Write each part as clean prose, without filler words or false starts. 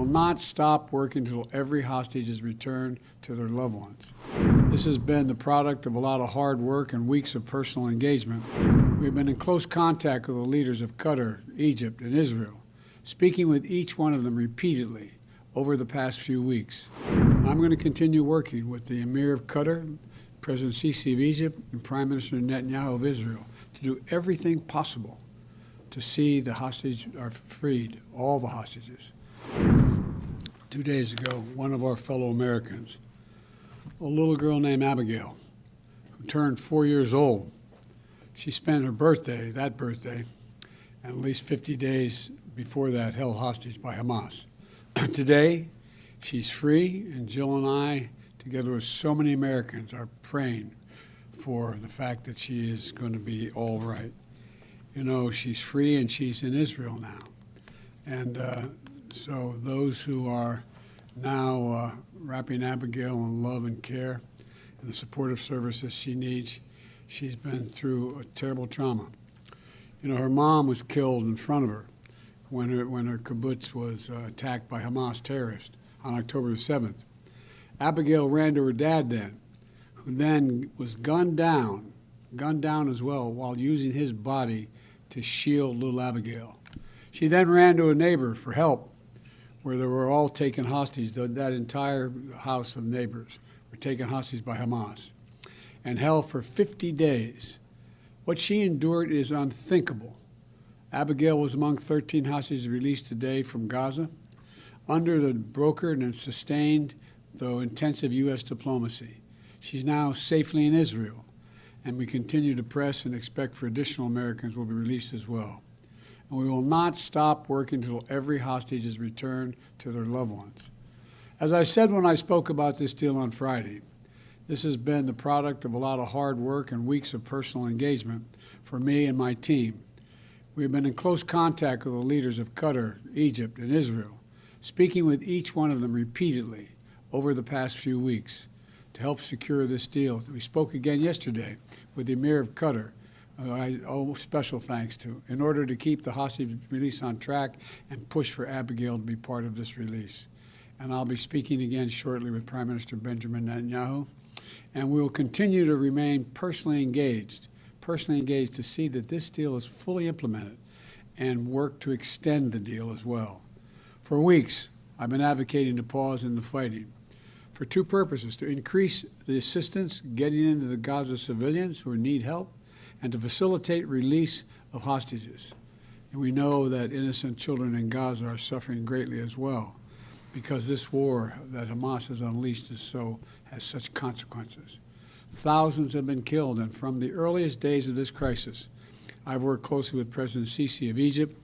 not stop working until every hostage is returned to their loved ones. This has been the product of a lot of hard work and weeks of personal engagement. We've been in close contact with the leaders of Qatar, Egypt, and Israel, speaking with each one of them repeatedly over the past few weeks. I'm going to continue working with the Emir of Qatar, President Sisi of Egypt, and Prime Minister Netanyahu of Israel to do everything possible to see the hostages are freed, all the hostages. 2 days ago, one of our fellow Americans, a little girl named Abigail, who turned 4 years old, she spent her birthday, and at least 50 days before that, held hostage by Hamas. Today, she's free, and Jill and I, together with so many Americans, are praying for the fact that she is going to be all right. You know, she's free and she's in Israel now. And so those who are now wrapping Abigail in love and care and the supportive services she needs, she's been through a terrible trauma. You know, her mom was killed in front of her when her kibbutz was attacked by Hamas terrorists on October 7th. Abigail ran to her dad then, who then was gunned down as well, while using his body to shield little Abigail. She then ran to a neighbor for help, where they were all taken hostage. That entire house of neighbors were taken hostage by Hamas and held for 50 days. What she endured is unthinkable. Abigail was among 13 hostages released today from Gaza under the brokered and sustained, though intensive, U.S. diplomacy. She's now safely in Israel, and we continue to press and expect for additional Americans will be released as well. And we will not stop working until every hostage is returned to their loved ones. As I said when I spoke about this deal on Friday, this has been the product of a lot of hard work and weeks of personal engagement for me and my team. We have been in close contact with the leaders of Qatar, Egypt, and Israel, speaking with each one of them repeatedly over the past few weeks to help secure this deal. We spoke again yesterday with the Emir of Qatar, who I owe special thanks to, in order to keep the hostage release on track and push for Abigail to be part of this release. And I'll be speaking again shortly with Prime Minister Benjamin Netanyahu, and we will continue to remain personally engaged to see that this deal is fully implemented and work to extend the deal as well. For weeks, I've been advocating a pause in the fighting for two purposes: to increase the assistance getting into the Gaza civilians who need help, and to facilitate release of hostages. And we know that innocent children in Gaza are suffering greatly as well, because this war that Hamas has unleashed has such consequences. Thousands have been killed, and from the earliest days of this crisis, I've worked closely with President Sisi of Egypt,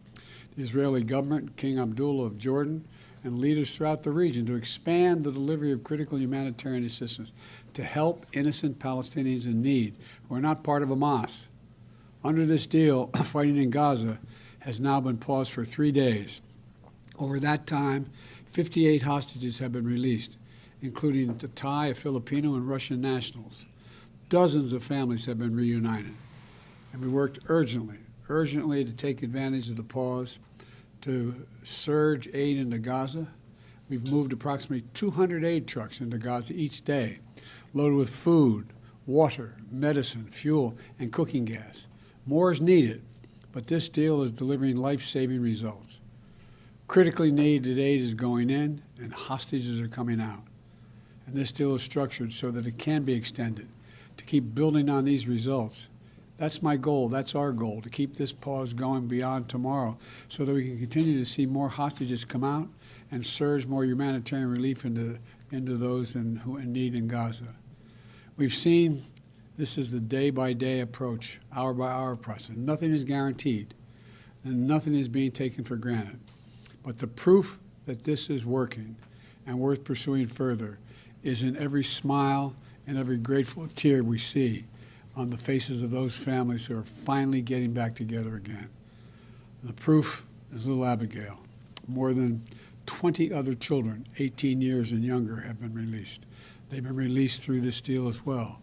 the Israeli government, King Abdullah of Jordan, and leaders throughout the region to expand the delivery of critical humanitarian assistance to help innocent Palestinians in need who are not part of Hamas. Under this deal, fighting in Gaza has now been paused for 3 days. Over that time, 58 hostages have been released, including the Thai, Filipino, and Russian nationals. Dozens of families have been reunited. And we worked urgently to take advantage of the pause to surge aid into Gaza. We've moved approximately 200 aid trucks into Gaza each day, loaded with food, water, medicine, fuel, and cooking gas. More is needed, but this deal is delivering life-saving results. Critically needed aid is going in, and hostages are coming out. And this deal is structured so that it can be extended, to keep building on these results. That's my goal, that's our goal, to keep this pause going beyond tomorrow so that we can continue to see more hostages come out and surge more humanitarian relief into those in need in Gaza. We've seen this is the day-by-day approach, hour-by-hour process. Nothing is guaranteed, and nothing is being taken for granted. But the proof that this is working and worth pursuing further is in every smile and every grateful tear we see on the faces of those families who are finally getting back together again. The proof is little Abigail. More than 20 other children, 18 years and younger, have been released. They've been released through this deal as well.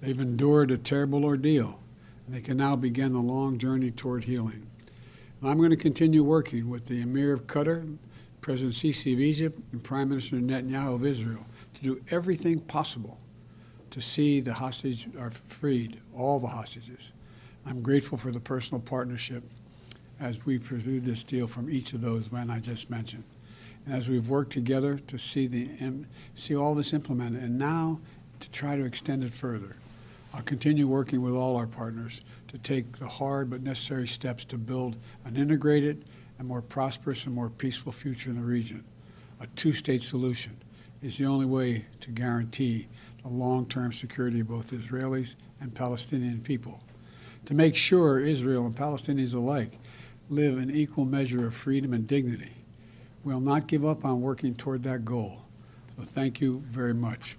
They've endured a terrible ordeal, and they can now begin the long journey toward healing. And I'm going to continue working with the Emir of Qatar, President Sisi of Egypt and Prime Minister Netanyahu of Israel to do everything possible to see the hostages are freed, all the hostages. I'm grateful for the personal partnership as we pursued this deal from each of those men I just mentioned. And as we've worked together to see all this implemented, and now to try to extend it further. I'll continue working with all our partners to take the hard but necessary steps to build an integrated and more prosperous and more peaceful future in the region. A two-state solution is the only way to guarantee the long-term security of both Israelis and Palestinian people. To make sure Israel and Palestinians alike live in equal measure of freedom and dignity. We'll not give up on working toward that goal. So thank you very much.